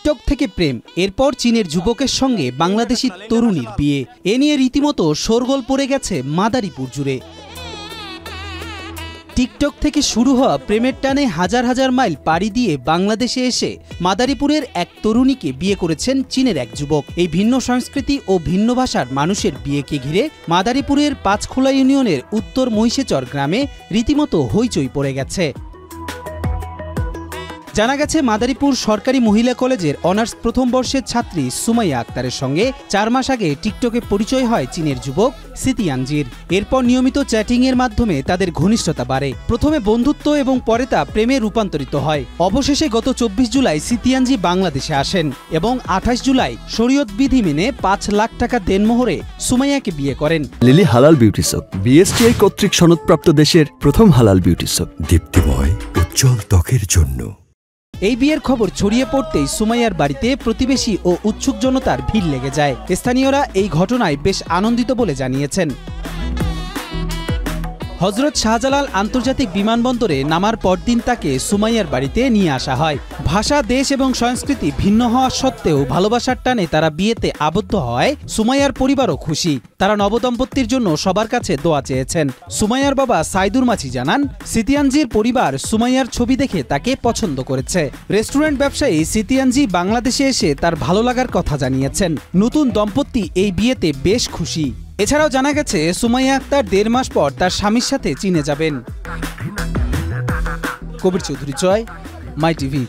TikTok থেকে প্রেম, এরপর চীনের যুবকের সঙ্গে বাংলাদেশি তরুণীর বিয়ে। এ নিয়ে রীতিমতো শোরগোল পড়ে গেছে মাদারীপুর জুড়ে। টিকটক থেকে শুরু হওয়া প্রেমের টানে হাজার হাজার মাইল পাড়ি দিয়ে বাংলাদেশে এসে মাদারীপুরের এক তরুণীকে বিয়ে করেছেন চীনের এক যুবক। এই ভিন্ন সংস্কৃতি ও ভিন্ন ভাষার মানুষের বিয়েকে ঘিরে মাদারীপুরের পাঁচখোলা ইউনিয়নের উত্তর মহিষেচর গ্রামে রীতিমতো হইচই পড়ে গেছে। জানা গেছে, মাদারীপুর সরকারি মহিলা কলেজের অনার্স প্রথম বর্ষের ছাত্রী সুমাইয়া আক্তারের সঙ্গে 4 মাস আগে টিকটকে পরিচয় হয় চীনের যুবক সিতিয়ানজির। এরপর নিয়মিত চ্যাটিংয়ের মাধ্যমে তাদের ঘনিষ্ঠতা বাড়ে। প্রথমে বন্ধুত্ব এবং পরে তা প্রেমে রূপান্তরিত হয়। অবশেষে গত 24 জুলাই সিতিয়ানজি বাংলাদেশে আসেন এবং 28 জুলাই শরীয়ত বিধি মেনে 5 লাখ টাকা দেনমোহরে সুমাইয়াকে বিয়ে করেন। লিলি হালাল বিউটি সোপ, বিএসটিআই কর্তৃক সনদপ্রাপ্ত দেশের প্রথম হালাল বিউটি সোপ, দীপ্তিময় উজ্জ্বল ত্বকের জন্য। এই বিয়ের খবর ছড়িয়ে পড়তেই সুমাইয়ার বাড়িতে প্রতিবেশী ও উৎসুক জনতার ভিড় লেগে যায়। স্থানীয়রা এই ঘটনায় বেশ আনন্দিত বলে জানিয়েছেন। হযরত শাহজালাল আন্তর্জাতিক বিমানবন্দরে নামার পরদিন তাকে সুমাইয়ার বাড়িতে নিয়ে আসা হয়। ভাষা, দেশ এবং সংস্কৃতি ভিন্ন হওয়া সত্ত্বেও ভালোবাসার টানে তারা বিয়েতে আবদ্ধ হয়। সুমাইয়ার পরিবারও খুশি। তারা নবদম্পতির জন্য সবার কাছে দোয়া চেয়েছেন। সুমাইয়ার বাবা সাইদুর মাঝি জানান, সিতিয়ানজির পরিবার সুমাইয়ার ছবি দেখে তাকে পছন্দ করেছে। রেস্টুরেন্ট ব্যবসায়ী সিতিয়ানজি বাংলাদেশে এসে তার ভালো লাগার কথা জানিয়েছেন। নতুন দম্পতি এই বিয়েতে বেশ খুশি। এছাড়াও জানা গেছে, সুমাইয়া আক্তার 1.5 মাস পর তার স্বামীর সাথে চীনে যাবেন। কবির চৌধুরী, মাই টিভি।